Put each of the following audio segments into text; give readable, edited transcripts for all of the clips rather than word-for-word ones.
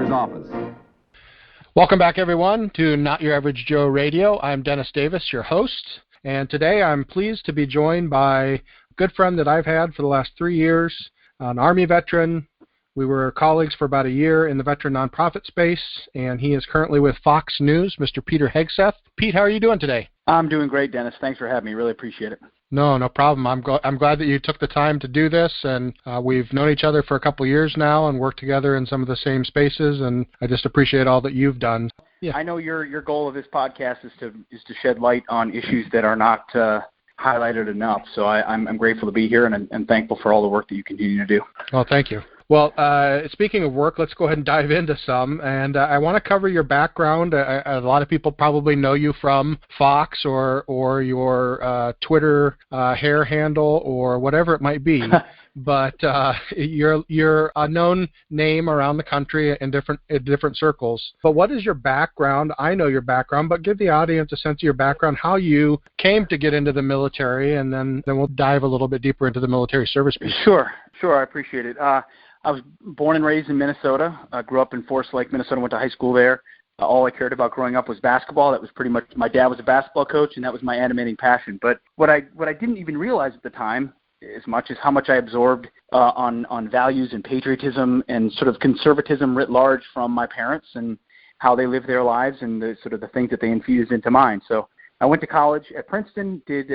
his office. Welcome back, everyone, to Not Your Average Joe Radio. I'm Dennis Davis, your host, and today I'm pleased to be joined by a good friend that I've had for the last 3 years, an Army veteran. We were colleagues for about a year in the veteran nonprofit space, and he is currently with Fox News, Mr. Peter Hegseth. Pete, how are you doing today? I'm doing great, Dennis. Thanks for having me. Really appreciate it. No problem. I'm glad that you took the time to do this, and we've known each other for a couple of years now and worked together in some of the same spaces, and I just appreciate all that you've done. Yeah. I know your goal of this podcast is to shed light on issues that are not highlighted enough, so I'm grateful to be here and thankful for all the work that you continue to do. Well, thank you. Well, speaking of work, let's go ahead and dive into some. And I want to cover your background. A lot of people probably know you from Fox or your Twitter hair handle or whatever it might be. But you're a known name around the country in different circles. But what is your background? I know your background, but give the audience a sense of your background, how you came to get into the military, and then we'll dive a little bit deeper into the military service piece. Sure. I appreciate it. I was born and raised in Minnesota. I grew up in Forest Lake, Minnesota, went to high school there. All I cared about growing up was basketball. That was pretty much, my dad was a basketball coach, and that was my animating passion. But what I didn't even realize at the time as much as how much I absorbed on values and patriotism and sort of conservatism writ large from my parents and how they lived their lives and the sort of the things that they infused into mine. So I went to college at Princeton, did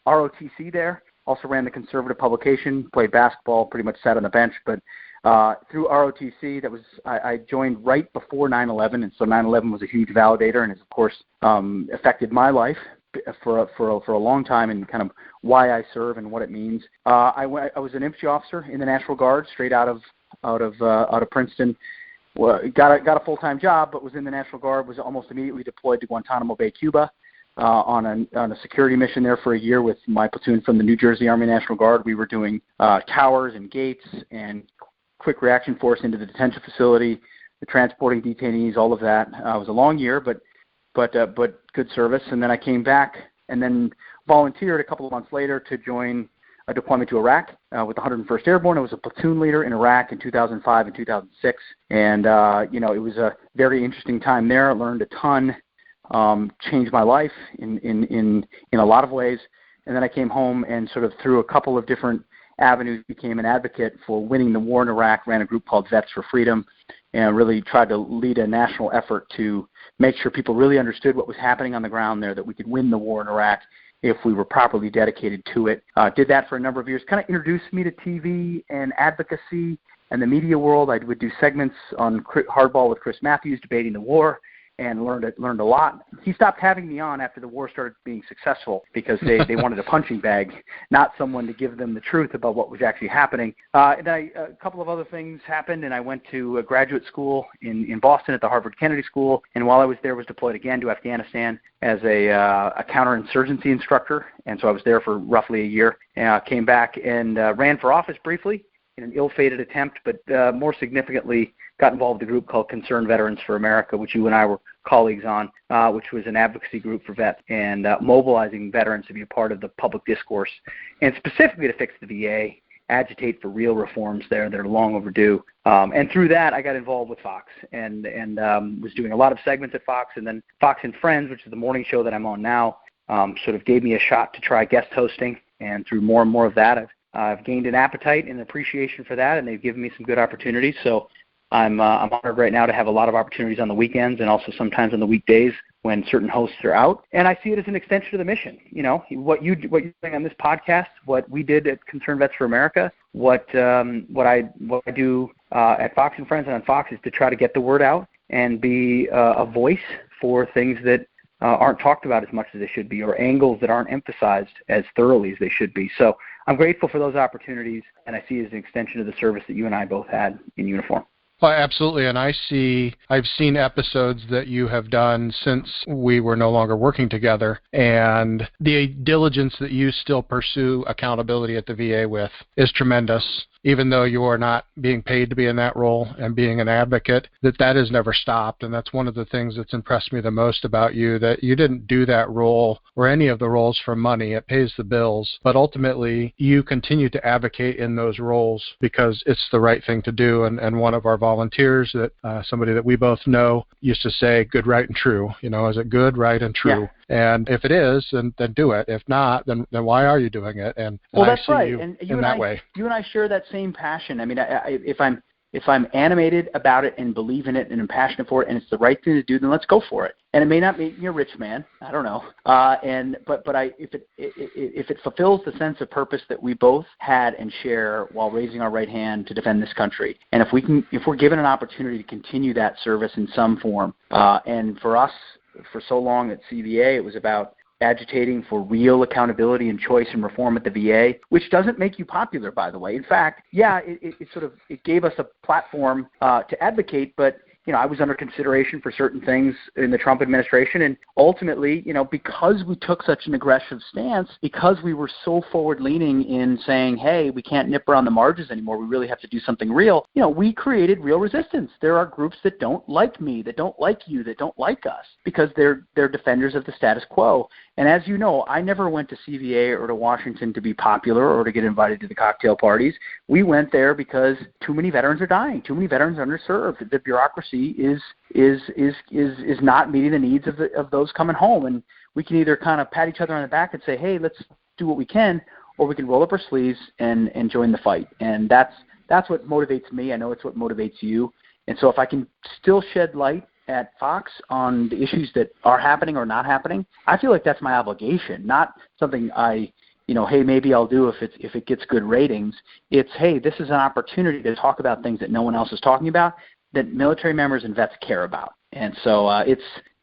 ROTC there. Also ran the conservative publication, played basketball, pretty much sat on the bench. But through ROTC, I joined right before 9/11, and so 9/11 was a huge validator, and it's of course affected my life for a long time, and kind of why I serve and what it means. I was an infantry officer in the National Guard, straight out of Princeton. Well, got a full-time job, but was in the National Guard. Was almost immediately deployed to Guantanamo Bay, Cuba. On a security mission there for a year with my platoon from the New Jersey Army National Guard. We were doing towers and gates and quick reaction force into the detention facility, the transporting detainees, all of that. It was a long year, but good service. And then I came back and then volunteered a couple of months later to join a deployment to Iraq with the 101st Airborne. I was a platoon leader in Iraq in 2005 and 2006, and it was a very interesting time there. I learned a ton. Changed my life in a lot of ways. And then I came home and sort of through a couple of different avenues became an advocate for winning the war in Iraq, ran a group called Vets for Freedom, and really tried to lead a national effort to make sure people really understood what was happening on the ground there, that we could win the war in Iraq if we were properly dedicated to it. Did that for a number of years, kind of introduced me to TV and advocacy and the media world. I would do segments on Hardball with Chris Matthews debating the war, and learned a lot. He stopped having me on after the war started being successful because they wanted a punching bag, not someone to give them the truth about what was actually happening. And a couple of other things happened, and I went to a graduate school in Boston at the Harvard Kennedy School, and while I was there was deployed again to Afghanistan as a counterinsurgency instructor, and so I was there for roughly a year. Came back and ran for office briefly in an ill-fated attempt, but more significantly got involved with a group called Concerned Veterans for America, which you and I were colleagues on, which was an advocacy group for vets and mobilizing veterans to be a part of the public discourse, and specifically to fix the VA, agitate for real reforms there that are long overdue. And through that, I got involved with Fox and was doing a lot of segments at Fox, and then Fox and Friends, which is the morning show that I'm on now, sort of gave me a shot to try guest hosting, and through more and more of that, I've gained an appetite and appreciation for that, and they've given me some good opportunities. So I'm honored right now to have a lot of opportunities on the weekends and also sometimes on the weekdays when certain hosts are out. And I see it as an extension of the mission. You know, what you're doing on this podcast, what we did at Concerned Vets for America, what I do at Fox and Friends and on Fox is to try to get the word out and be a voice for things that aren't talked about as much as they should be, or angles that aren't emphasized as thoroughly as they should be. So I'm grateful for those opportunities, and I see it as an extension of the service that you and I both had in uniform. Oh, absolutely, and I've seen episodes that you have done since we were no longer working together, and the diligence that you still pursue accountability at the VA with is tremendous. even though you are not being paid to be in that role and being an advocate, that has never stopped. And that's one of the things that's impressed me the most about you, that you didn't do that role or any of the roles for money. It pays the bills, but ultimately you continue to advocate in those roles because it's the right thing to do. And one of our volunteers, that somebody that we both know, used to say, good, right, and true. Is it good, right, and true? Yeah. And if it is, then do it. If not, then why are you doing it? And well, I that's see right. you And in that way. You and I share that same passion. I mean, if I'm animated about it and believe in it and am passionate for it, and it's the right thing to do, then let's go for it. And it may not make me a rich man. I don't know. If it fulfills the sense of purpose that we both had and share while raising our right hand to defend this country, and if we're given an opportunity to continue that service in some form, and for us, for so long at CVA, it was about agitating for real accountability and choice and reform at the VA, which doesn't make you popular, by the way. In fact, it gave us a platform to advocate, but I was under consideration for certain things in the Trump administration, and ultimately, because we took such an aggressive stance, because we were so forward-leaning in saying, hey, we can't nip around the margins anymore, we really have to do something real, we created real resistance. There are groups that don't like me, that don't like you, that don't like us, because they're defenders of the status quo. And as you know, I never went to CVA or to Washington to be popular or to get invited to the cocktail parties. We went there because too many veterans are dying, too many veterans are underserved. The bureaucracy is not meeting the needs of those coming home. And we can either kind of pat each other on the back and say, hey, let's do what we can, or we can roll up our sleeves and join the fight. And that's what motivates me. I know it's what motivates you. And so if I can still shed light at Fox on the issues that are happening or not happening, I feel like that's my obligation, not something hey, maybe I'll do if it gets good ratings. It's, hey, this is an opportunity to talk about things that no one else is talking about, that military members and vets care about. And so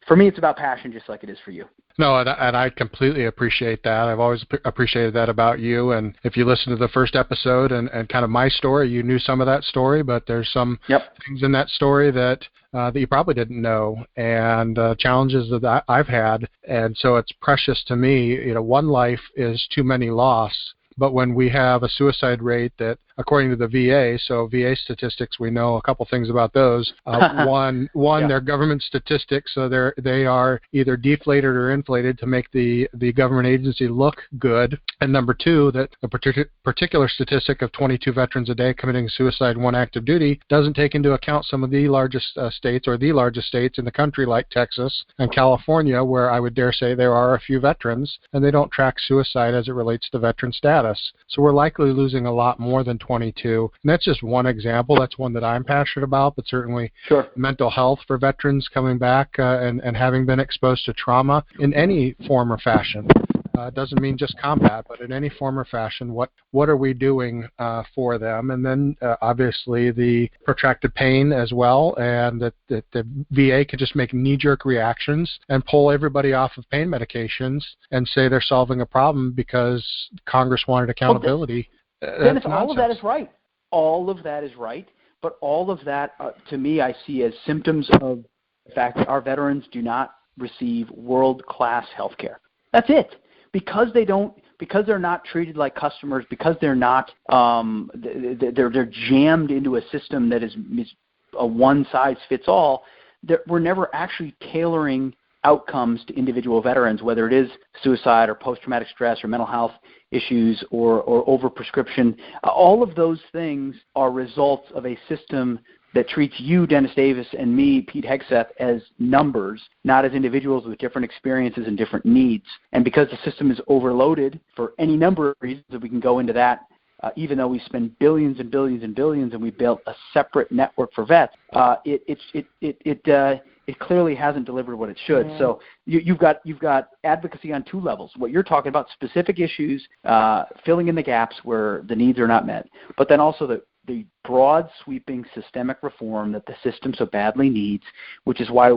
for me, it's about passion, just like it is for you. No, and I completely appreciate that. I've always appreciated that about you. And if you listen to the first episode and kind of my story, you knew some of that story, but there's some things in that story that you probably didn't know, and challenges that I've had. And so it's precious to me. One life is too many lost. But when we have a suicide rate that, according to the VA, so VA statistics, we know a couple things about those. One, they're government statistics, so they are either deflated or inflated to make the government agency look good. And number two, that a particular statistic of 22 veterans a day committing suicide in one active duty doesn't take into account some of the largest states, or the largest states in the country, like Texas and California, where I would dare say there are a few veterans, and they don't track suicide as it relates to veteran status. So we're likely losing a lot more than 22. And that's just one example. That's one that I'm passionate about, but certainly mental health for veterans coming back and having been exposed to trauma in any form or fashion. It doesn't mean just combat, but in any form or fashion, what are we doing for them? And then obviously the protracted pain as well, and that the VA could just make knee-jerk reactions and pull everybody off of pain medications and say they're solving a problem because Congress wanted accountability. Dennis, all of that is right. All of that is right. But all of that, to me, I see as symptoms of the fact that our veterans do not receive world-class health care. That's it. Because they're not treated like customers, because they're not, they're jammed into a system that is a one-size-fits-all. We're never actually tailoring outcomes to individual veterans, whether it is suicide or post-traumatic stress or mental health issues or overprescription. All of those things are results of a system that treats you, Dennis Davis, and me, Pete Hegseth, as numbers, not as individuals with different experiences and different needs. And because the system is overloaded for any number of reasons, we can go into that, even though we spend billions and billions and billions and we built a separate network for vets, it clearly hasn't delivered what it should. So you've got advocacy on two levels. What you're talking about, specific issues, filling in the gaps where the needs are not met, but then also the broad sweeping systemic reform that the system so badly needs, which is why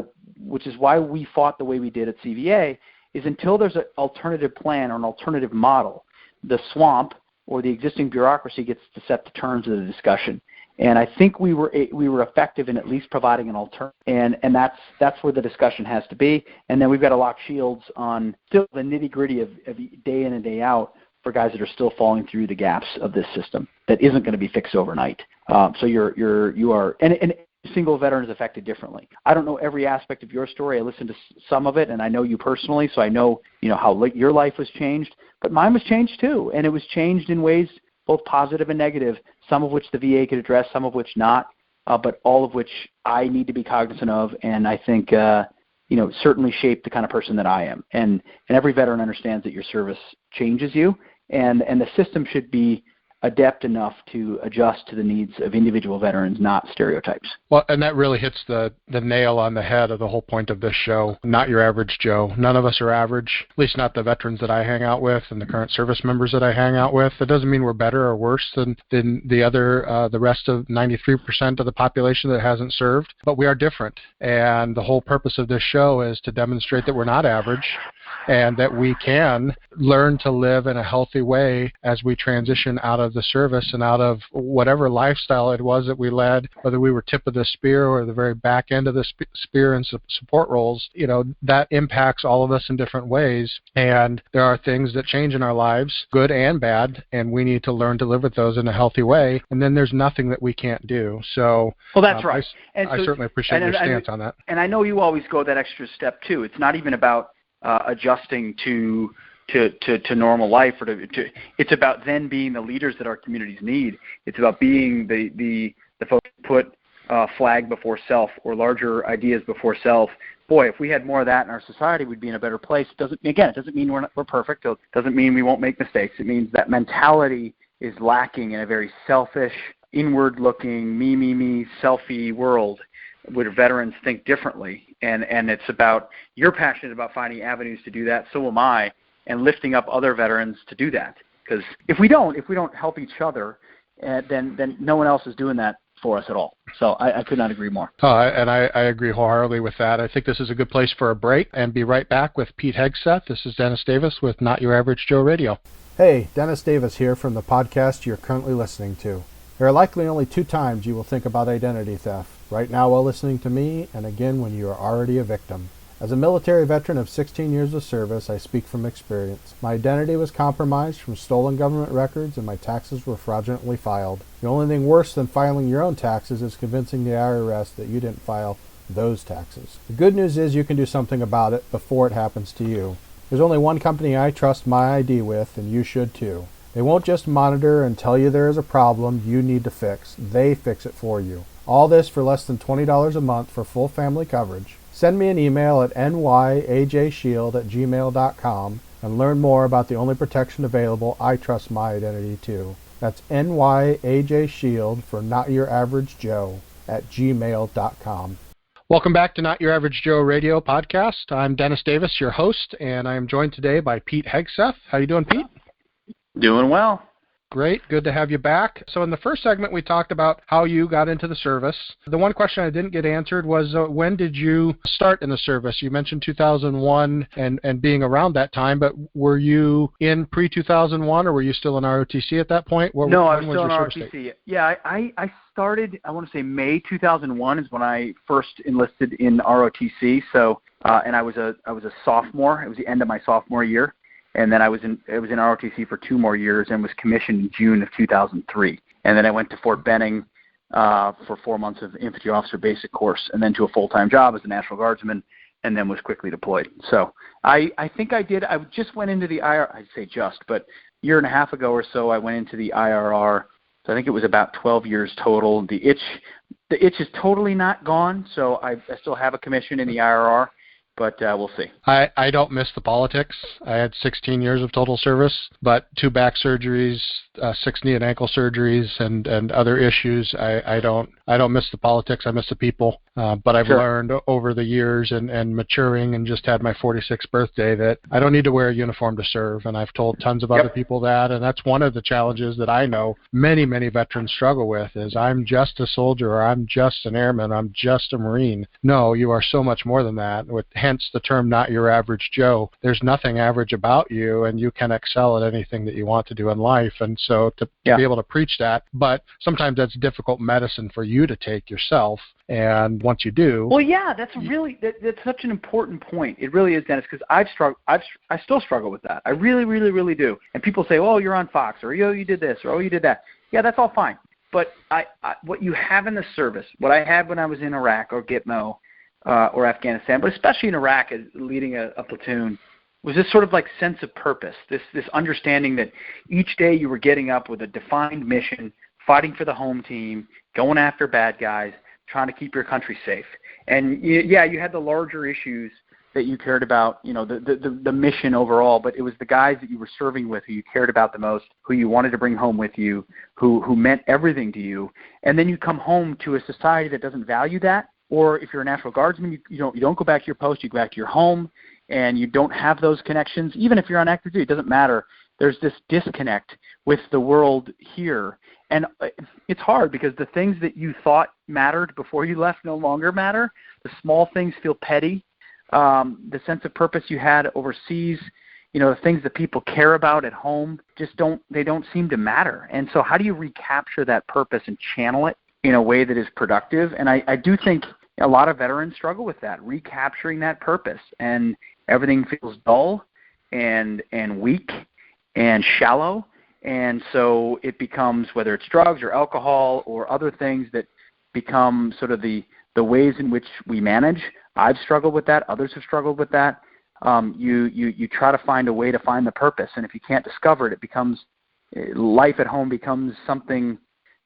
we fought the way we did at CVA, is until there's an alternative plan or an alternative model, the swamp or the existing bureaucracy gets to set the terms of the discussion. And I think we were effective in at least providing an alternative, and that's where the discussion has to be. And then we've got to lock shields on still the nitty gritty of day in and day out for guys that are still falling through the gaps of this system that isn't going to be fixed overnight. So you are, and single veteran is affected differently. I don't know every aspect of your story. I listened to some of it, and I know you personally, so I know how your life was changed. But mine was changed too, and it was changed in ways both positive and negative. Some of which the VA could address, some of which not, but all of which I need to be cognizant of, and I think certainly shape the kind of person that I am. And every veteran understands that your service changes you, and the system should be adept enough to adjust to the needs of individual veterans, not stereotypes. Well, and that really hits the nail on the head of the whole point of this show. Not your average Joe. None of us are average, at least not the veterans that I hang out with and the current service members that I hang out with. It doesn't mean we're better or worse than the rest of 93% of the population that hasn't served, but we are different. And the whole purpose of this show is to demonstrate that we're not average, and that we can learn to live in a healthy way as we transition out of the service and out of whatever lifestyle it was that we led, whether we were tip of the spear or the very back end of the spear and support roles. That impacts all of us in different ways, and there are things that change in our lives, good and bad, and we need to learn to live with those in a healthy way, and then there's nothing that we can't do. So, well, that's right. I certainly appreciate your stance on that. And I know you always go that extra step too. It's not even about adjusting to normal life, or it's about then being the leaders that our communities need. It's about being the folks who put flag before self, or larger ideas before self. Boy, if we had more of that in our society, we'd be in a better place. It doesn't mean we're perfect. It doesn't mean we won't make mistakes. It means that mentality is lacking in a very selfish, inward-looking, me, selfie world, where veterans think differently, and it's about, you're passionate about finding avenues to do that, so am I, and lifting up other veterans to do that. Because if we don't help each other, then no one else is doing that for us at all. So I could not agree more. And I agree wholeheartedly with that. I think this is a good place for a break, and be right back with Pete Hegseth. This is Dennis Davis with Not Your Average Joe Radio. Hey, Dennis Davis here from the podcast you're currently listening to. There are likely only 2 times you will think about identity theft. Right now while listening to me, and again when you are already a victim. As a military veteran of 16 years of service, I speak from experience. My identity was compromised from stolen government records, and my taxes were fraudulently filed. The only thing worse than filing your own taxes is convincing the IRS that you didn't file those taxes. The good news is you can do something about it before it happens to you. There's only one company I trust my ID with, and you should too. They won't just monitor and tell you there is a problem you need to fix. They fix it for you. All this for less than $20 a month for full family coverage. Send me an email at nyajshield@gmail.com and learn more about the only protection available I trust my identity to. That's nyajshield for Not Your Average Joe @gmail.com. Welcome back to Not Your Average Joe Radio podcast. I'm Dennis Davis, your host, and I am joined today by Pete Hegseth. How you doing, Pete? Doing well. Great. Good to have you back. So in the first segment, we talked about how you got into the service. The one question I didn't get answered was when did you start in the service? You mentioned 2001 and being around that time, but were you in pre-2001 or were you still in ROTC at that point? No, I was still in ROTC. Yeah, I started, I want to say May 2001 is when I first enlisted in ROTC. So, and I was a sophomore. It was the end of my sophomore year. And then I was in ROTC for 2 more years and was commissioned in June of 2003. And then I went to Fort Benning for 4 months of infantry officer basic course, and then to a full-time job as a National Guardsman, and then was quickly deployed. So I think I just went into the IRR, I'd say just, but a year and a half ago or so I went into the IRR. So I think it was about 12 years total. The itch is totally not gone, so I still have a commission in the IRR. But we'll see. I don't miss the politics. I had 16 years of total service, but 2 back surgeries, 6 knee and ankle surgeries, and other issues. I don't miss the politics. I miss the people. But I've learned over the years and maturing and just had my 46th birthday that I don't need to wear a uniform to serve. And I've told tons of other people that. And that's one of the challenges that I know many, many veterans struggle with is I'm just a soldier, or I'm just an airman, I'm just a Marine. No, you are so much more than that. With hence the term not your average Joe. There's nothing average about you, and you can excel at anything that you want to do in life. And so to be able to preach that, but sometimes that's difficult medicine for you to take yourself. And once you do, well, yeah, that's such an important point. It really is, Dennis, because I still struggle with that. I really, really, really do. And people say, "Oh, you're on Fox," or "Oh, you did this," or "Oh, you did that." Yeah, that's all fine. But what you have in the service, what I had when I was in Iraq or Gitmo or Afghanistan, but especially in Iraq as leading a platoon, was this sort of like sense of purpose, this understanding that each day you were getting up with a defined mission, fighting for the home team, going after bad guys, trying to keep your country safe. And you had the larger issues that you cared about, the mission overall, but it was the guys that you were serving with who you cared about the most, who you wanted to bring home with you, who meant everything to you. And then you come home to a society that doesn't value that, or if you're a National Guardsman, you don't go back to your post, you go back to your home, and you don't have those connections. Even if you're on active duty, it doesn't matter. There's this disconnect with the world here. And it's hard because the things that you thought mattered before you left no longer matter. The small things feel petty. The sense of purpose you had overseas, the things that people care about at home they don't seem to matter. And so how do you recapture that purpose and channel it in a way that is productive? And I do think a lot of veterans struggle with that, recapturing that purpose. And everything feels dull and weak and shallow. And so it becomes, whether it's drugs or alcohol or other things that become sort of the ways in which we manage. I've struggled with that. Others have struggled with that. You try to find a way to find the purpose, and if you can't discover it, it becomes life at home becomes something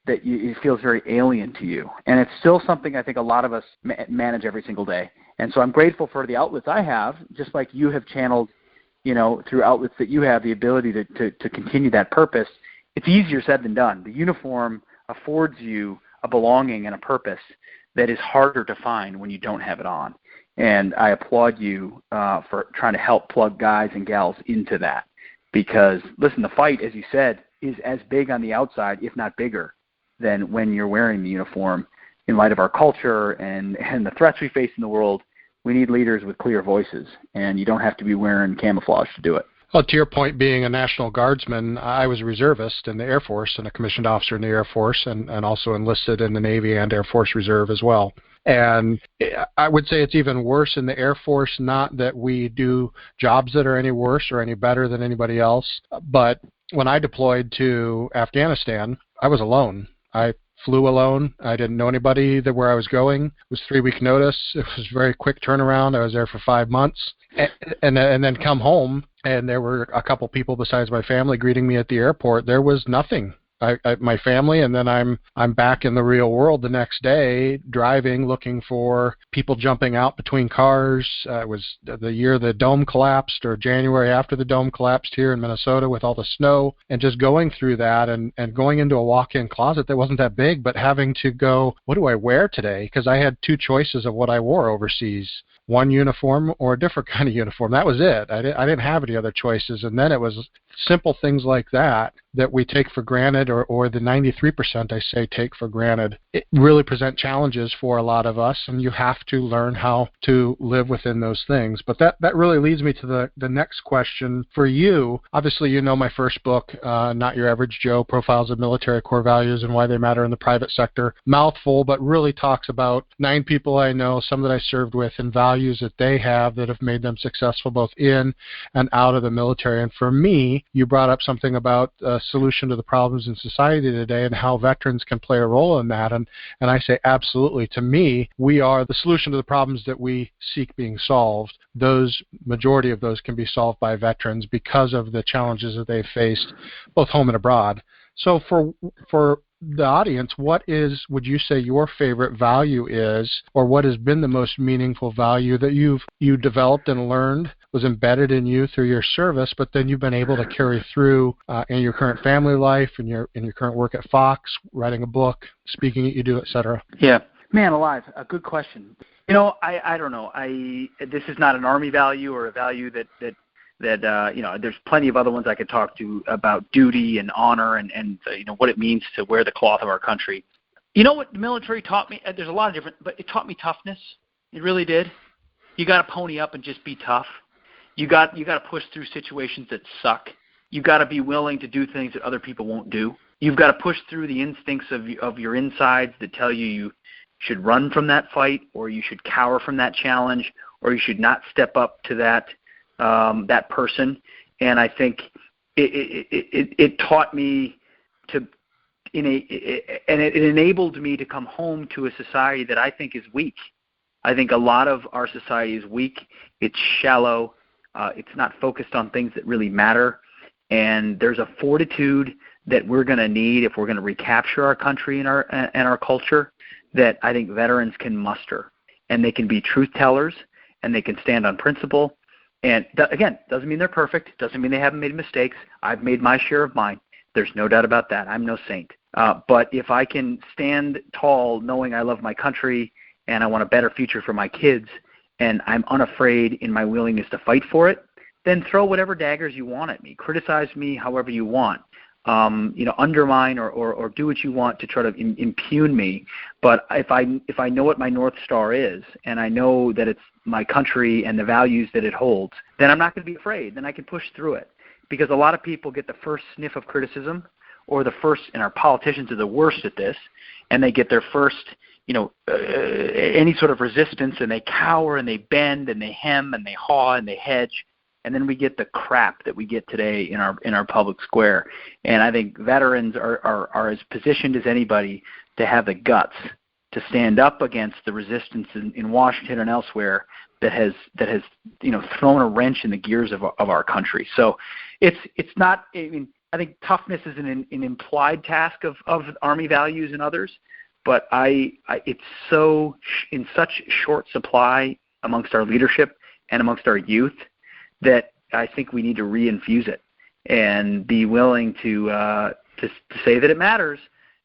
that it feels very alien to you. And it's still something I think a lot of us manage every single day. And so I'm grateful for the outlets I have, just like you have channeled, through outlets that you have the ability to continue that purpose. It's easier said than done. The uniform affords you a belonging and a purpose that is harder to find when you don't have it on. And I applaud you for trying to help plug guys and gals into that. Because, listen, the fight, as you said, is as big on the outside, if not bigger, than when you're wearing the uniform. In light of our culture and the threats we face in the world, we need leaders with clear voices, and you don't have to be wearing camouflage to do it. Well, to your point, being a National Guardsman, I was a reservist in the Air Force and a commissioned officer in the Air Force, and also enlisted in the Navy and Air Force Reserve as well. And I would say it's even worse in the Air Force, not that we do jobs that are any worse or any better than anybody else, but when I deployed to Afghanistan, I was alone. I flew alone. I didn't know anybody where I was going. It was 3-week notice. It was a very quick turnaround. I was there for 5 months, and then come home, and there were a couple people besides my family greeting me at the airport. There was nothing. My family, and then I'm back in the real world the next day, driving, looking for people jumping out between cars. It was the year the dome collapsed, or January after the dome collapsed here in Minnesota with all the snow, and just going through that and going into a walk-in closet that wasn't that big, but having to go, what do I wear today? Because I had 2 choices of what I wore overseas. One uniform or a different kind of uniform. That was it. I didn't have any other choices. And then it was simple things like that we take for granted, or the 93% I say take for granted. It really present challenges for a lot of us, and you have to learn how to live within those things. But that really leads me to the next question for you. Obviously, my first book, Not Your Average Joe, Profiles of Military Core Values and Why They Matter in the Private Sector. Mouthful, but really talks about 9 people I know, some that I served with, and values that they have that have made them successful both in and out of the military. And for me, you brought up something about a solution to the problems in society today and how veterans can play a role in that. And I say absolutely. To me, we are the solution to the problems that we seek being solved. Majority of those can be solved by veterans because of the challenges that they've faced both home and abroad. So for the audience, what would you say your favorite value is, or what has been the most meaningful value that you developed and learned, was embedded in you through your service, but then you've been able to carry through in your current family life, in your current work at Fox, writing a book, speaking that you do, et cetera? Yeah. Man alive, a good question. I don't know. This is not an Army value or a value that there's plenty of other ones I could talk to about duty and honor and what it means to wear the cloth of our country. You know what the military taught me? There's a lot of different, but it taught me toughness. It really did. You got to pony up and just be tough. You got to push through situations that suck. You got to be willing to do things that other people won't do. You've got to push through the instincts of your insides that tell you should run from that fight, or you should cower from that challenge, or you should not step up to that person. And I think it taught me and it enabled me to come home to a society that I think is weak. I think a lot of our society is weak. It's shallow. It's not focused on things that really matter. And there's a fortitude that we're going to need if we're going to recapture our country and our culture that I think veterans can muster. And they can be truth tellers, and they can stand on principle. And again, doesn't mean they're perfect. Doesn't mean they haven't made mistakes. I've made my share of mine. There's no doubt about that. I'm no saint. But if I can stand tall knowing I love my country and I want a better future for my kids, and I'm unafraid in my willingness to fight for it, then throw whatever daggers you want at me. Criticize me however you want. Undermine or do what you want to try to impugn me. But if I know what my North Star is, and I know that it's my country and the values that it holds, then I'm not going to be afraid. Then I can push through it. Because a lot of people get the first sniff of criticism, or and our politicians are the worst at this, and they get their first, any sort of resistance, and they cower and they bend and they hem and they haw and they hedge. And then we get the crap that we get today in our public square. And I think veterans are as positioned as anybody to have the guts to stand up against the resistance in Washington and elsewhere that has thrown a wrench in the gears of our country. So it's not. I mean, I think toughness is an implied task of Army values and others, but it's so in such short supply amongst our leadership and amongst our youth that I think we need to reinfuse it and be willing to say that it matters,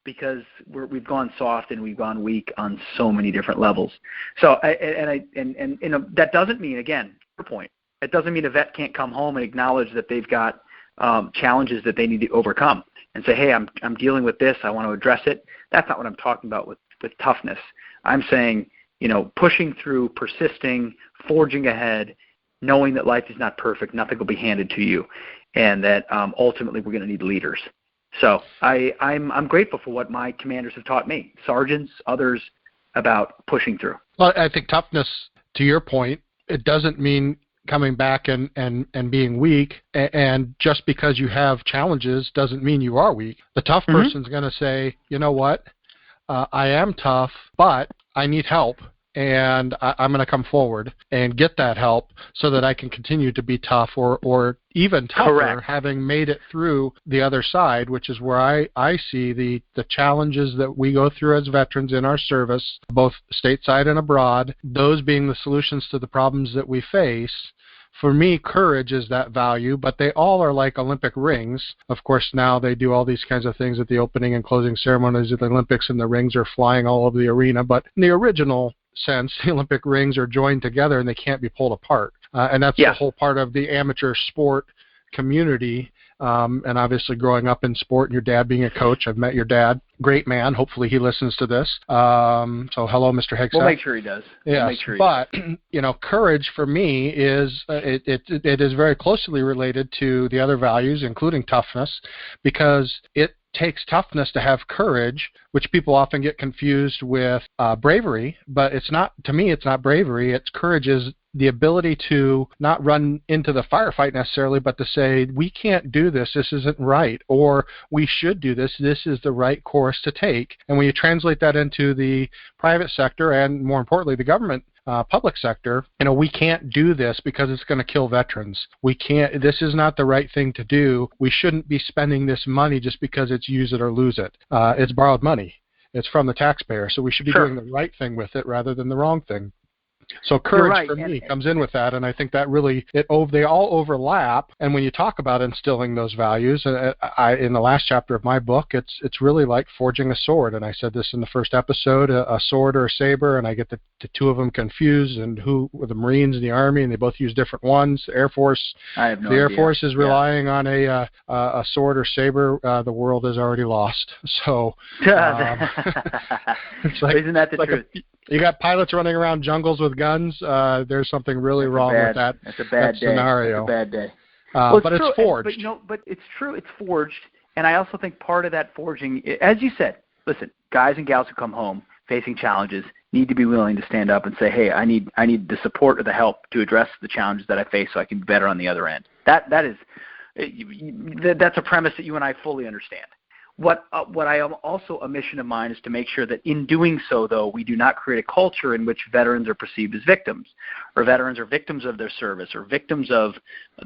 because we've gone soft and we've gone weak on so many different levels. So that doesn't mean, again, your point, it doesn't mean a vet can't come home and acknowledge that they've got challenges that they need to overcome and say, hey, I'm dealing with this, I want to address it. That's not what I'm talking about with toughness. I'm saying, pushing through, persisting, forging ahead, knowing that life is not perfect, nothing will be handed to you, and that ultimately we're going to need leaders. So I'm grateful for what my commanders have taught me, sergeants, others, about pushing through. Well, I think toughness, to your point, it doesn't mean coming back and being weak, and just because you have challenges doesn't mean you are weak. The tough person's going to say, you know what, I am tough, but I need help. And I'm going to come forward and get that help so that I can continue to be tough or even tougher. Correct. Having made it through the other side, which is where I see the challenges that we go through as veterans in our service, both stateside and abroad, those being the solutions to the problems that we face. For me, courage is that value, but they all are like Olympic rings. Of course, now they do all these kinds of things at the opening and closing ceremonies of the Olympics, and the rings are flying all over the arena. But in the original sense, the Olympic rings are joined together and they can't be pulled apart. And that's the whole part of the amateur sport community. And obviously growing up in sport and your dad being a coach, I've met your dad. Great man. Hopefully he listens to this. So hello, Mr. Hegstad. We'll make sure he does. Yes, but courage for me is it is very closely related to the other values, including toughness, because it takes toughness to have courage, which people often get confused with bravery, but it's not. To me, it's not bravery. It's courage is the ability to not run into the firefight necessarily, but to say, we can't do this, this isn't right, or we should do this, this is the right course to take. And when you translate that into the private sector and, more importantly, the government public sector, we can't do this because it's going to kill veterans. We can't. This is not the right thing to do. We shouldn't be spending this money just because it's use it or lose it. It's borrowed money. It's from the taxpayer, so we should be doing the right thing with it rather than the wrong thing. So courage for me comes in with that, and I think that really they all overlap. And when you talk about instilling those values, in the last chapter of my book, it's really like forging a sword. And I said this in the first episode: a sword or a saber, and I get the two of them confused. And the Marines and the Army, and they both use different ones. The Air Force, I have no the Air idea. Force is relying on a sword or saber. The world is already lost. So it's like, isn't that the truth? You got pilots running around jungles with with guns, there's something really wrong with that. That's a bad day. Scenario. That's a bad day. But it's forged. But it's true. It's forged, and I also think part of that forging, as you said, listen, guys and gals who come home facing challenges need to be willing to stand up and say, hey, I need the support or the help to address the challenges that I face so I can be better on the other end. That's a premise that you and I fully understand. What I am also a mission of mine is to make sure that in doing so, though, we do not create a culture in which veterans are perceived as victims, or veterans are victims of their service, or victims of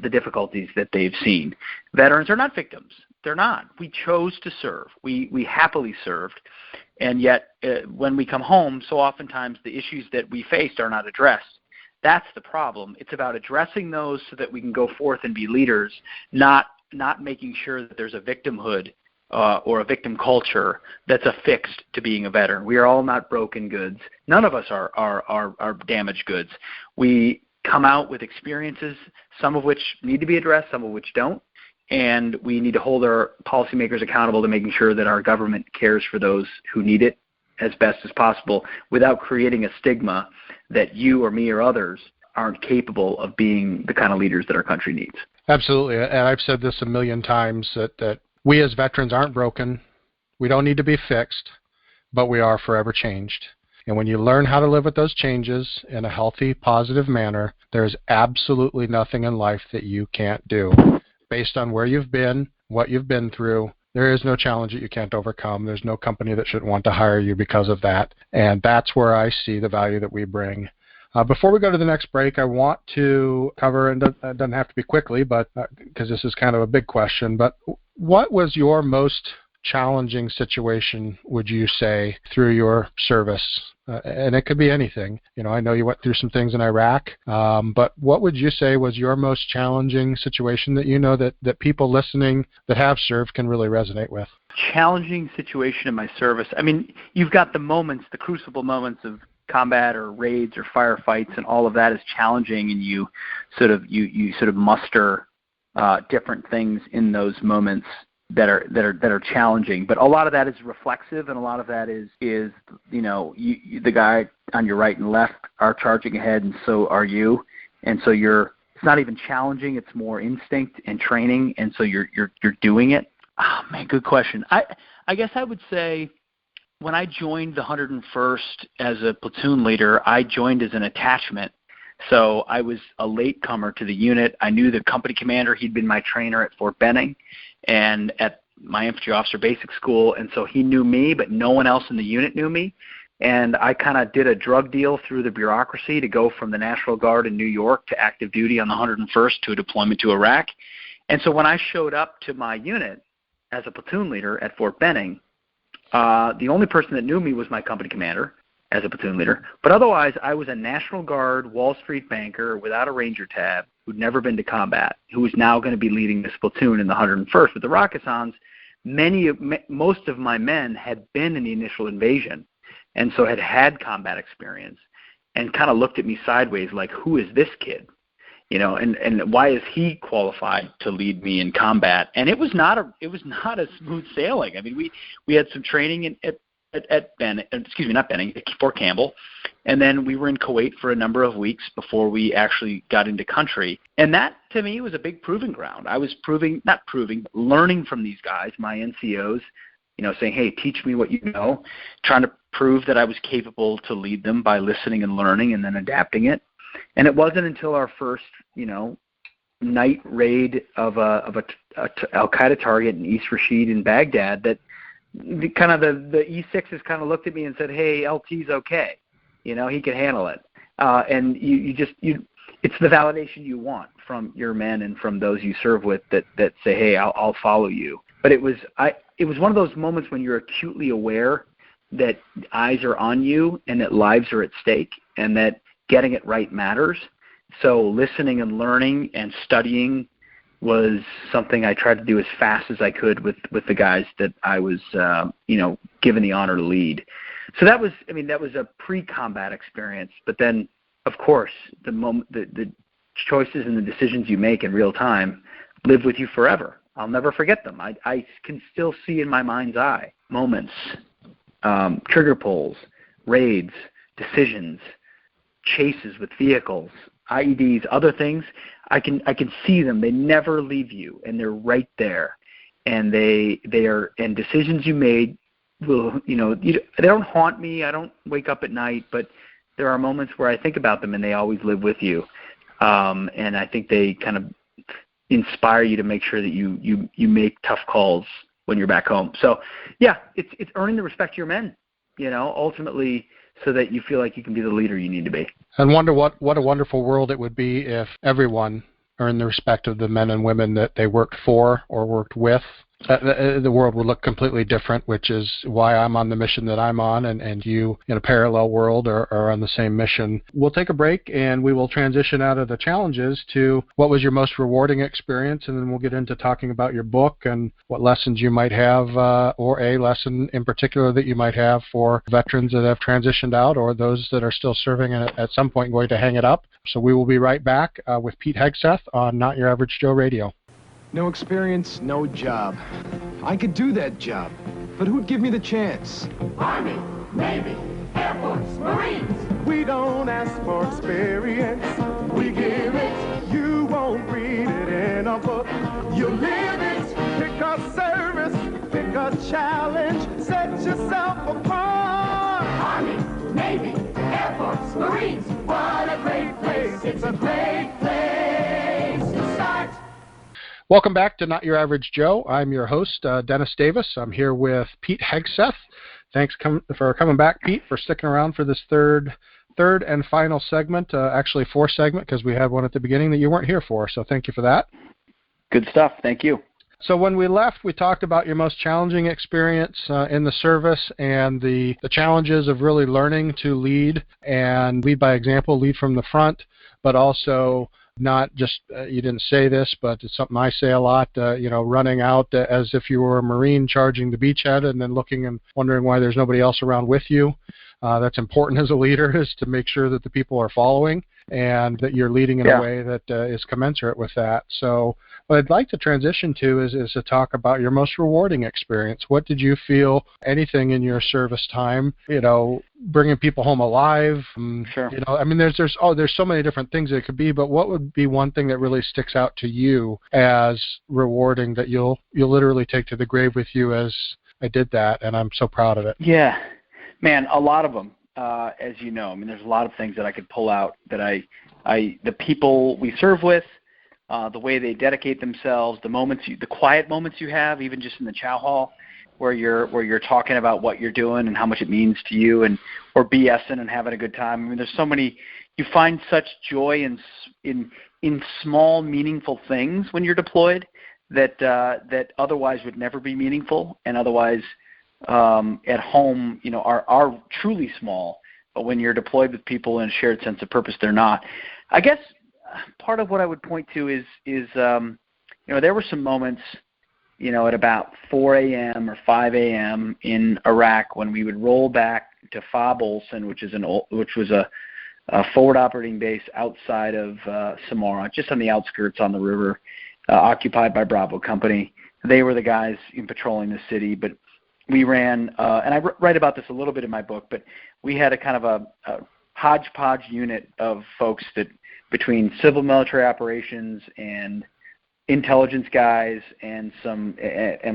the difficulties that they've seen. Veterans are not victims. They're not. We chose to serve. We happily served. And yet, when we come home, so oftentimes the issues that we faced are not addressed. That's the problem. It's about addressing those so that we can go forth and be leaders, not making sure that there's a victimhood or a victim culture that's affixed to being a veteran. We are all not broken goods. None of us are damaged goods. We come out with experiences, some of which need to be addressed, some of which don't, and we need to hold our policymakers accountable to making sure that our government cares for those who need it as best as possible without creating a stigma that you or me or others aren't capable of being the kind of leaders that our country needs. Absolutely, and I've said this a million times that we as veterans aren't broken. We don't need to be fixed, but we are forever changed. And when you learn how to live with those changes in a healthy, positive manner, there's absolutely nothing in life that you can't do. Based on where you've been, what you've been through, there is no challenge that you can't overcome. There's no company that should want to hire you because of that. And that's where I see the value that we bring. Before we go to the next break, I want to cover, and it doesn't have to be quickly, but because this is kind of a big question, but what was your most challenging situation, would you say, through your service? And it could be anything. You know, I know you went through some things in Iraq, but what would you say was your most challenging situation that you know that people listening that have served can really resonate with? Challenging situation in my service. I mean, you've got the moments, the crucible moments of combat or raids or firefights, and all of that is challenging, and you sort of muster different things in those moments that are challenging. But a lot of that is reflexive, and a lot of that is you know, the guy on your right and left are charging ahead, and so are you, and so it's not even challenging, it's more instinct and training, and so you're doing it. Oh man, good question. I guess I would say when I joined the 101st as a platoon leader, I joined as an attachment. So I was a latecomer to the unit. I knew the company commander. He'd been my trainer at Fort Benning and at my infantry officer basic school. And so he knew me, but no one else in the unit knew me. And I kind of did a drug deal through the bureaucracy to go from the National Guard in New York to active duty on the 101st to a deployment to Iraq. And so when I showed up to my unit as a platoon leader at Fort Benning, the only person that knew me was my company commander as a platoon leader. But otherwise, I was a National Guard Wall Street banker without a Ranger tab who'd never been to combat, who was now going to be leading this platoon in the 101st. With the Rakkasans, most of my men had been in the initial invasion and so had combat experience and kind of looked at me sideways like, who is this kid? You know, and why is he qualified to lead me in combat? And it was not a smooth sailing. I mean, we had some training at Fort Campbell, and then we were in Kuwait for a number of weeks before we actually got into country. And that to me was a big proving ground. I was learning from these guys, my NCOs, you know, saying, hey, teach me what you know, trying to prove that I was capable to lead them by listening and learning and then adapting it. And it wasn't until our first, you know, night raid of a Al-Qaeda target in East Rashid in Baghdad that the E6s kind of looked at me and said, hey, LT's okay. You know, he can handle it. And it's the validation you want from your men and from those you serve with that say, hey, I'll follow you. But it was one of those moments when you're acutely aware that eyes are on you and that lives are at stake and that getting it right matters. So listening and learning and studying was something I tried to do as fast as I could with the guys that I was, given the honor to lead. So that was a pre-combat experience. But then, of course, the choices and the decisions you make in real time live with you forever. I'll never forget them. I can still see in my mind's eye moments, trigger pulls, raids, decisions, chases with vehicles, IEDs, other things, I can see them. They never leave you, and they're right there. And they are, and decisions you made will, they don't haunt me. I don't wake up at night, but there are moments where I think about them, and they always live with you. And I think they kind of inspire you to make sure that you make tough calls when you're back home. So, yeah, it's earning the respect of your men, ultimately, so that you feel like you can be the leader you need to be. And wonder what a wonderful world it would be if everyone earned the respect of the men and women that they worked for or worked with. The world would look completely different, which is why I'm on the mission that I'm on, and you in a parallel world are on the same mission. We'll take a break, and we will transition out of the challenges to what was your most rewarding experience, and then we'll get into talking about your book and what lessons you might have, or a lesson in particular that you might have for veterans that have transitioned out or those that are still serving and at some point going to hang it up. So we will be right back with Pete Hegseth on Not Your Average Joe Radio. No experience, no job. I could do that job, but who'd give me the chance? Army, Navy, Air Force, Marines. We don't ask for experience, we give it. You won't read it in a book, you live it. Pick a service, pick a challenge, set yourself apart. Army, Navy, Air Force, Marines. What a great place, it's a great place to start. Welcome back to Not Your Average Joe. I'm your host, Dennis Davis. I'm here with Pete Hegseth. Thanks for coming back, Pete, for sticking around for this third and final segment, actually fourth segment, because we had one at the beginning that you weren't here for, so thank you for that. Good stuff. Thank you. So when we left, we talked about your most challenging experience in the service and the challenges of really learning to lead and lead by example, lead from the front, but also not just, you didn't say this, but it's something I say a lot, running out as if you were a Marine charging the beachhead and then looking and wondering why there's nobody else around with you. That's important as a leader, is to make sure that the people are following and that you're leading in a way that is commensurate with that. So what I'd like to transition to is to talk about your most rewarding experience. What did you feel, anything in your service time, bringing people home alive? Sure. There's so many different things it could be, but what would be one thing that really sticks out to you as rewarding that you'll literally take to the grave with you as I did that, and I'm so proud of it? Yeah, man, a lot of them. As you know, there's a lot of things that I could pull out that the people we serve with, the way they dedicate themselves, the quiet moments you have, even just in the chow hall, where you're talking about what you're doing and how much it means to you, or BSing and having a good time. There's so many. You find such joy in small, meaningful things when you're deployed that otherwise would never be meaningful, and otherwise at home, are truly small. But when you're deployed with people in a shared sense of purpose, they're not. I guess part of what I would point to is there were some moments, at about 4 a.m. or 5 a.m. in Iraq when we would roll back to Fob Olson, which was a forward operating base outside of Samara, just on the outskirts on the river, occupied by Bravo Company. They were the guys in patrolling the city, but we ran, and I write about this a little bit in my book, but we had a kind of a hodgepodge unit of folks that between civil military operations and intelligence guys and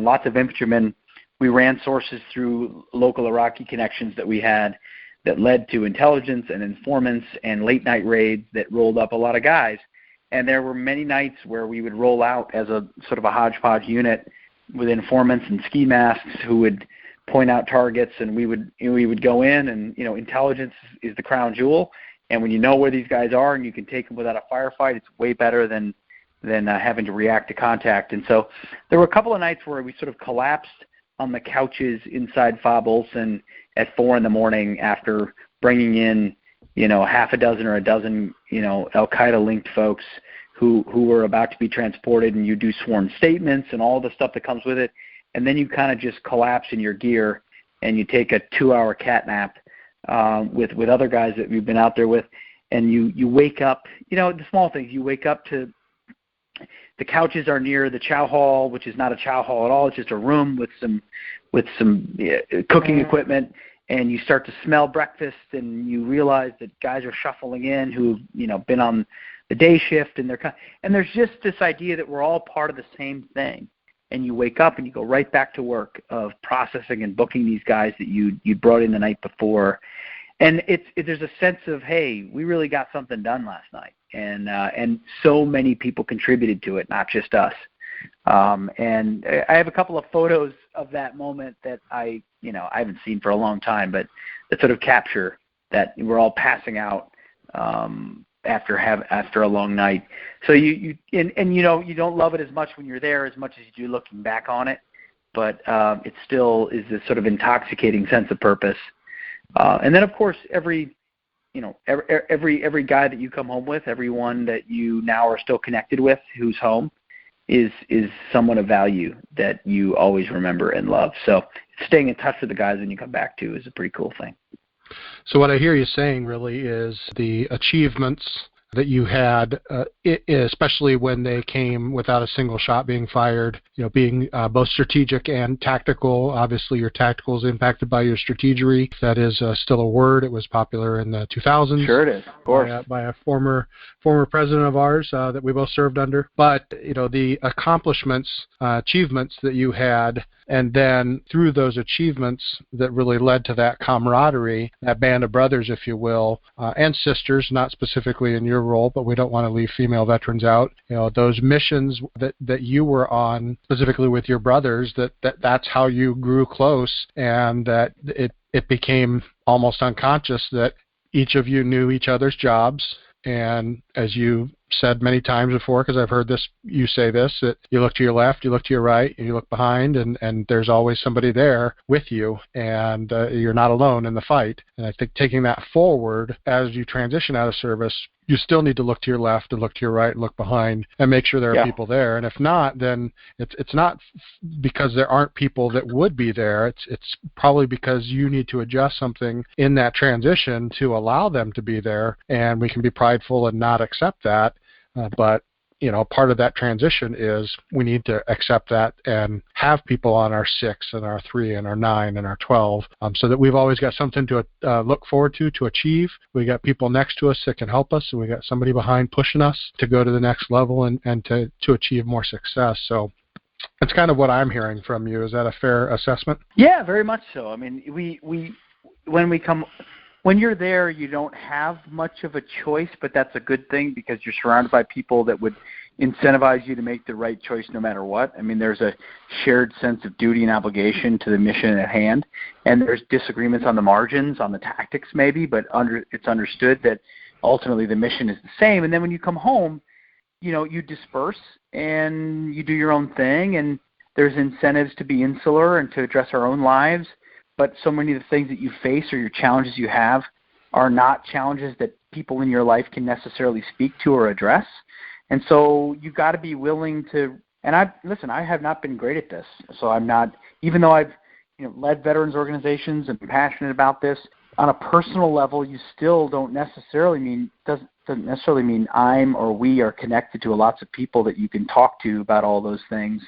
lots of infantrymen, we ran sources through local Iraqi connections that we had that led to intelligence and informants and late night raids that rolled up a lot of guys. And there were many nights where we would roll out as a sort of a hodgepodge unit with informants and ski masks who would point out targets, and we would go in, and intelligence is the crown jewel, and when you know where these guys are and you can take them without a firefight, it's way better than having to react to contact. And so there were a couple of nights where we sort of collapsed on the couches inside Fob Olson at 4 a.m. after bringing in half a dozen or a dozen Al Qaeda linked folks who were about to be transported, and you do sworn statements and all the stuff that comes with it, and then you kind of just collapse in your gear and you take a 2-hour cat nap with other guys that we've been out there with, and you wake up, the small things. You wake up to the couches are near the chow hall, which is not a chow hall at all. It's just a room with some cooking equipment, and you start to smell breakfast, and you realize that guys are shuffling in who've been on the day shift, and there's just this idea that we're all part of the same thing. And you wake up and you go right back to work of processing and booking these guys that you brought in the night before, and there's a sense of, hey, we really got something done last night, and so many people contributed to it, not just us. And I have a couple of photos of that moment that I haven't seen for a long time, but that sort of capture that we're all passing out after a long night. So you don't love it as much when you're there as much as you do looking back on it, but it still is this sort of intoxicating sense of purpose. And then of course every guy that you come home with, everyone that you now are still connected with who's home, is someone of value that you always remember and love. So staying in touch with the guys when you come back to is a pretty cool thing. So what I hear you saying really is the achievements that you had, especially when they came without a single shot being fired, being both strategic and tactical. Obviously, your tactical is impacted by your strategery. That is still a word. It was popular in the 2000s. Sure it is, of course. By a former president of ours that we both served under. But, the accomplishments, achievements that you had, and then through those achievements that really led to that camaraderie, that band of brothers, if you will, and sisters, not specifically in your role, but we don't want to leave female veterans out. Those missions that you were on, specifically with your brothers, that's how you grew close, and that it became almost unconscious that each of you knew each other's jobs. And as you said many times before, because I've heard you say this, that you look to your left, you look to your right, and you look behind, and there's always somebody there with you, and you're not alone in the fight. And I think taking that forward as you transition out of service, you still need to look to your left and look to your right and look behind and make sure there are people there. And if not, then it's not because there aren't people that would be there. It's probably because you need to adjust something in that transition to allow them to be there. And we can be prideful and not accept that. But part of that transition is we need to accept that and have people on our 6 and our 3 and our 9 and our 12, so that we've always got something to look forward to achieve. We got people next to us that can help us, and we got somebody behind pushing us to go to the next level and to achieve more success. So that's kind of what I'm hearing from you. Is that a fair assessment? Yeah, very much so. I mean, when you're there, you don't have much of a choice, but that's a good thing because you're surrounded by people that would incentivize you to make the right choice no matter what. I mean, there's a shared sense of duty and obligation to the mission at hand, and there's disagreements on the margins, on the tactics maybe, but it's understood that ultimately the mission is the same. And then when you come home, you disperse and you do your own thing, and there's incentives to be insular and to address our own lives. But so many of the things that you face or your challenges you have are not challenges that people in your life can necessarily speak to or address. And so you've got to be willing to, and I have not been great at this. So I'm not, even though I've led veterans organizations and been passionate about this, on a personal level, you still doesn't necessarily mean I'm or we are connected to lots of people that you can talk to about all those things.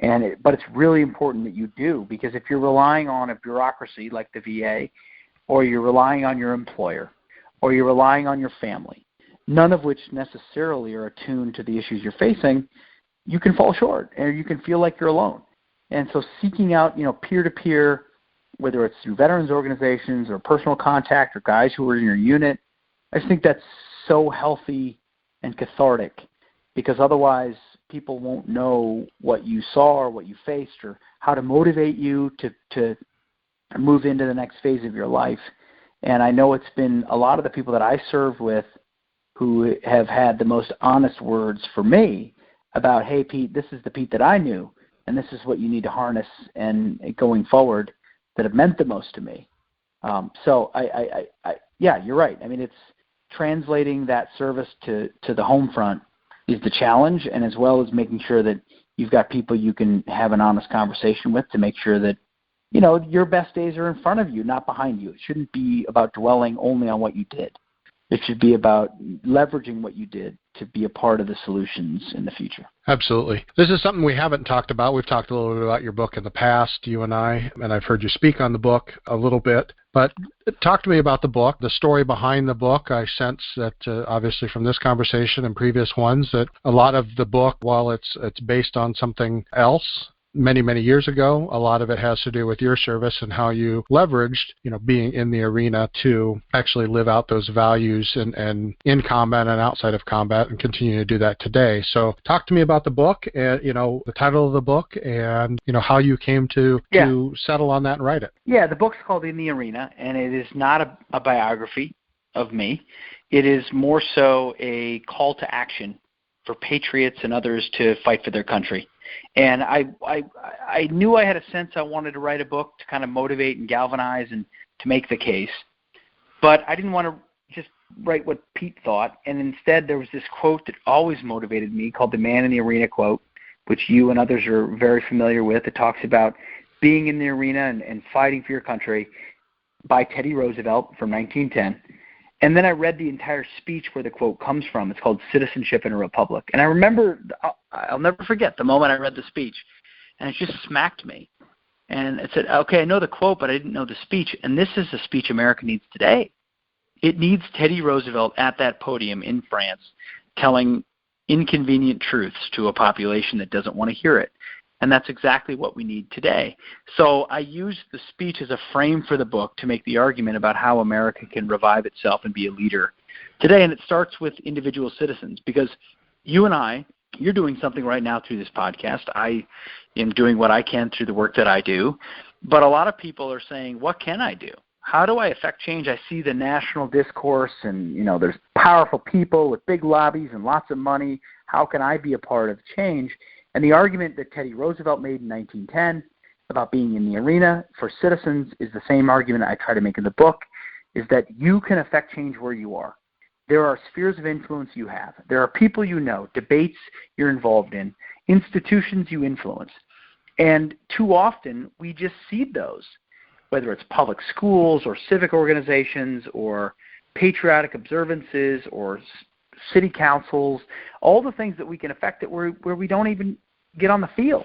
But it's really important that you do, because if you're relying on a bureaucracy like the VA, or you're relying on your employer, or you're relying on your family, none of which necessarily are attuned to the issues you're facing, you can fall short, or you can feel like you're alone. And so seeking out, peer-to-peer, whether it's through veterans organizations or personal contact or guys who are in your unit, I just think that's so healthy and cathartic, because otherwise people won't know what you saw or what you faced or how to motivate you to move into the next phase of your life. And I know it's been a lot of the people that I served with who have had the most honest words for me about, hey, Pete, this is the Pete that I knew, and this is what you need to harness and going forward, that have meant the most to me. So yeah, you're right. I mean, it's translating that service to the home front is the challenge, and as well as making sure that you've got people you can have an honest conversation with to make sure that, your best days are in front of you, not behind you. It shouldn't be about dwelling only on what you did. It should be about leveraging what you did to be a part of the solutions in the future. Absolutely. This is something we haven't talked about. We've talked a little bit about your book in the past, you and I've heard you speak on the book a little bit. But talk to me about the book, the story behind the book. I sense that, obviously from this conversation and previous ones, that a lot of the book, while it's based on something else, many, many years ago, a lot of it has to do with your service and how you leveraged, being in the arena to actually live out those values and in combat and outside of combat, and continue to do that today. So talk to me about the book and, the title of the book and, how you came to settle on that and write it. Yeah, the book's called In the Arena, and it is not a biography of me. It is more so a call to action for patriots and others to fight for their country. And I knew I had a sense I wanted to write a book to kind of motivate and galvanize and to make the case. But I didn't want to just write what Pete thought. And instead, there was this quote that always motivated me called the Man in the Arena quote, which you and others are very familiar with. It talks about being in the arena and fighting for your country, by Teddy Roosevelt from 1910. And then I read the entire speech where the quote comes from. It's called Citizenship in a Republic. And I remember, I'll never forget the moment I read the speech, and it just smacked me. And it said, okay, I know the quote, but I didn't know the speech. And this is the speech America needs today. It needs Teddy Roosevelt at that podium in France telling inconvenient truths to a population that doesn't want to hear it. And that's exactly what we need today. So I used the speech as a frame for the book to make the argument about how America can revive itself and be a leader today. And it starts with individual citizens, because you and you're doing something right now through this podcast. I am doing what I can through the work that I do. But a lot of people are saying, what can I do? How do I affect change? I see the national discourse and, there's powerful people with big lobbies and lots of money. How can I be a part of change? And the argument that Teddy Roosevelt made in 1910 about being in the arena for citizens is the same argument I try to make in the book, is that you can affect change where you are. There are spheres of influence you have. There are people you know, debates you're involved in, institutions you influence. And too often we just cede those, whether it's public schools or civic organizations or patriotic observances or city councils, all the things that we can affect it where we don't even get on the field.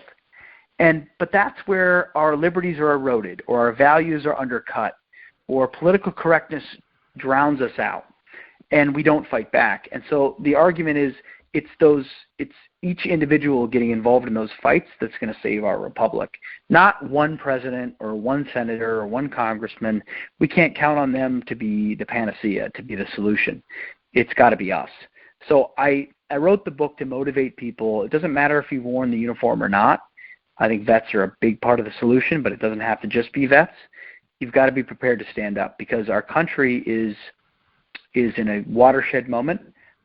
But that's where our liberties are eroded, or our values are undercut, or political correctness drowns us out, and we don't fight back. And so the argument is it's each individual getting involved in those fights that's going to save our republic. Not one president or one senator or one congressman. We can't count on them to be the panacea, to be the solution. It's got to be us. So I wrote the book to motivate people. It doesn't matter if you've worn the uniform or not. I think vets are a big part of the solution, but it doesn't have to just be vets. You've got to be prepared to stand up, because our country is in a watershed moment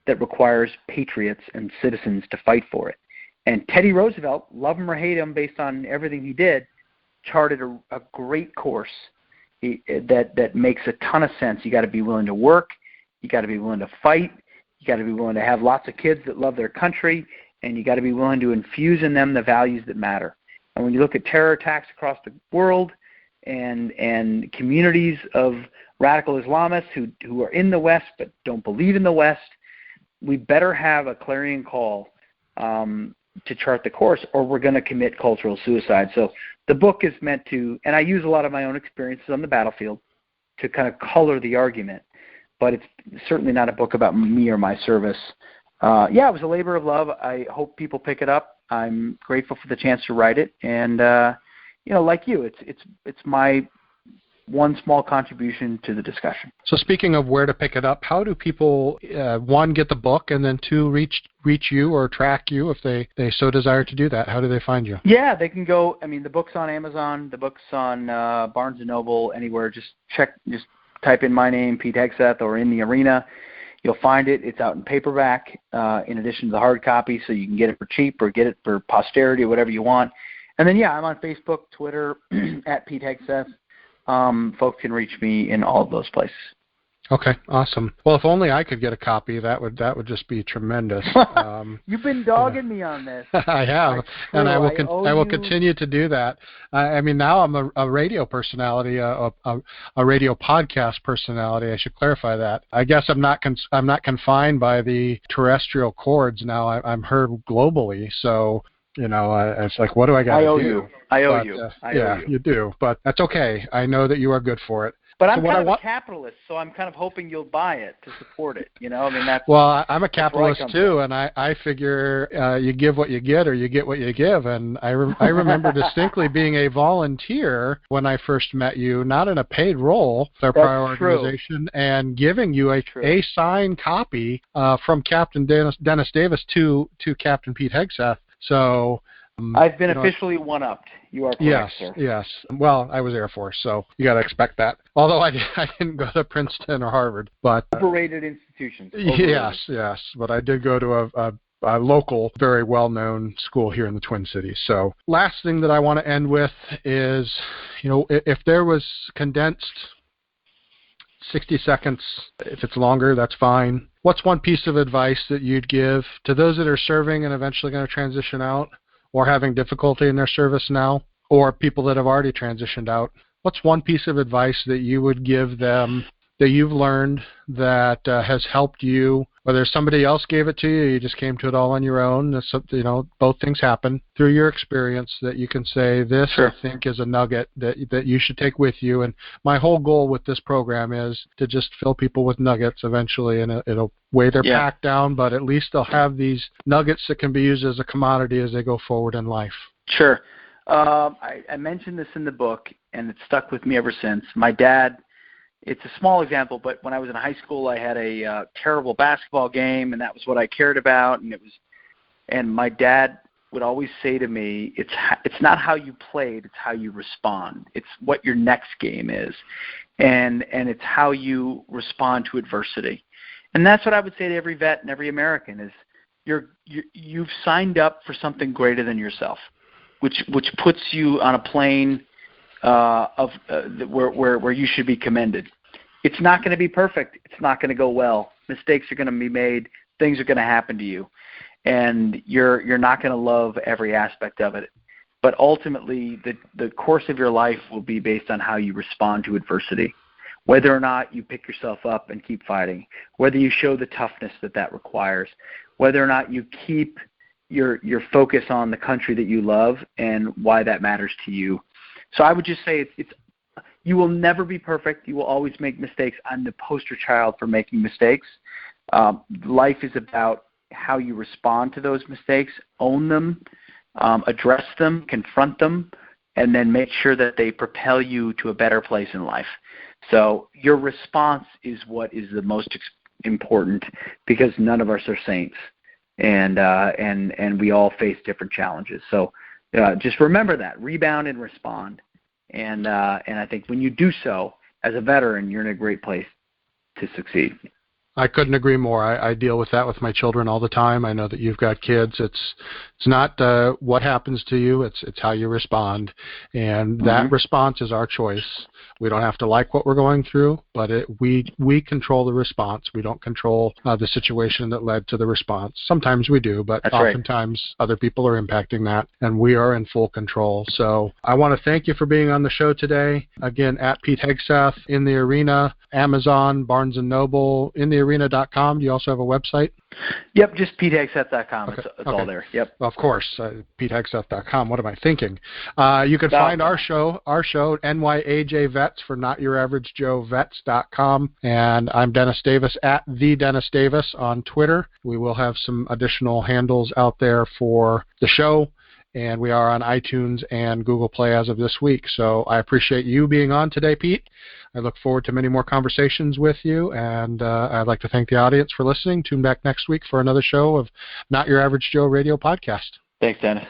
that requires patriots and citizens to fight for it. And Teddy Roosevelt, love him or hate him based on everything he did, charted a great course that makes a ton of sense. You got to be willing to work. You got to be willing to fight. You got to be willing to have lots of kids that love their country, and you got to be willing to infuse in them the values that matter. And when you look at terror attacks across the world and communities of radical Islamists who are in the West but don't believe in the West, we better have a clarion call to chart the course, or we're going to commit cultural suicide. So the book is meant to, and I use a lot of my own experiences on the battlefield to kind of color the argument, but it's certainly not a book about me or my service. It was a labor of love. I hope people pick it up. I'm grateful for the chance to write it, and like you, it's my one small contribution to the discussion. So speaking of where to pick it up, how do people, one, get the book, and then two, reach you or track you if they so desire to do that? How do they find you? Yeah, they can go, the book's on Amazon, the book's on Barnes & Noble, anywhere. Just type in my name, Pete Hegseth, or In the Arena. You'll find it. It's out in paperback in addition to the hard copy, so you can get it for cheap or get it for posterity or whatever you want. And then, I'm on Facebook, Twitter, at Pete Hegseth. Folks can reach me in all of those places. Okay, awesome. Well, if only I could get a copy, that would just be tremendous. You've been dogging me on this. I have, and I will continue to do that. I mean, now I'm a radio personality, a radio podcast personality. I should clarify that. I guess I'm not confined by the terrestrial cords now. I'm heard globally, so. It's like, what do I got to do? I owe you. You do, but that's okay. I know that you are good for it. But I'm kind of a capitalist, so I'm kind of hoping you'll buy it to support it. I mean, that's. Well, I'm a capitalist too, and I figure you give what you get, or you get what you give. And I remember distinctly being a volunteer when I first met you, not in a paid role with our prior organization, and giving you a signed copy from Captain Dennis Davis to Captain Pete Hegseth. So I've been officially one-upped. You are correct, sir. Yes. Well, I was Air Force, so you got to expect that. Although I didn't go to Princeton or Harvard, but overrated institutions. Yes. But I did go to a local, very well-known school here in the Twin Cities. So, last thing that I want to end with is, if there was condensed 60 seconds, if it's longer, that's fine. What's one piece of advice that you'd give to those that are serving and eventually going to transition out, or having difficulty in their service now, or people that have already transitioned out? What's one piece of advice that you would give them that you've learned that has helped you, whether somebody else gave it to you, you just came to it all on your own, both things happen, through your experience, that you can say, this, I think, is a nugget that you should take with you. And my whole goal with this program is to just fill people with nuggets eventually, and it'll weigh their pack down, but at least they'll have these nuggets that can be used as a commodity as they go forward in life. Sure. I mentioned this in the book, and it's stuck with me ever since. My dad, it's a small example, but when I was in high school, I had a terrible basketball game, and that was what I cared about. And my dad would always say to me, it's not how you played, it's how you respond. It's what your next game is, and it's how you respond to adversity. And that's what I would say to every vet and every American is, you've signed up for something greater than yourself, which puts you on a plane where you should be commended. It's not going to be perfect. It's not going to go well. Mistakes are going to be made. Things are going to happen to you, and you're not going to love every aspect of it. But ultimately, the course of your life will be based on how you respond to adversity, whether or not you pick yourself up and keep fighting, whether you show the toughness that requires, whether or not you keep your focus on the country that you love and why that matters to you. So I would just say you will never be perfect. You will always make mistakes. I'm the poster child for making mistakes. Life is about how you respond to those mistakes, own them, address them, confront them, and then make sure that they propel you to a better place in life. So your response is what is the most important, because none of us are saints, and we all face different challenges. So just remember that, rebound and respond. And I think when you do so, as a veteran, you're in a great place to succeed. I couldn't agree more. I deal with that with my children all the time. I know that you've got kids. It's not what happens to you. It's how you respond, and that response is our choice. We don't have to like what we're going through, but we control the response. We don't control the situation that led to the response. Sometimes we do, but oftentimes other people are impacting that, and we are in full control. So I want to thank you for being on the show today. Again, at Pete Hegseth, In the Arena, Amazon, Barnes & Noble, InTheArena.com. Do you also have a website? Yep, just PeteHegseth.com. It's all there. Yep. Of course, PeteHegseth.com. What am I thinking? You can find our show, NYAJ Vets, for Not Your Average Joe Vets.com. And I'm Dennis Davis, at The Dennis Davis on Twitter. We will have some additional handles out there for the show, and we are on iTunes and Google Play as of this week. So I appreciate you being on today, Pete. I look forward to many more conversations with you, and I'd like to thank the audience for listening. Tune back next week for another show of Not Your Average Joe Radio Podcast. Thanks, Dennis.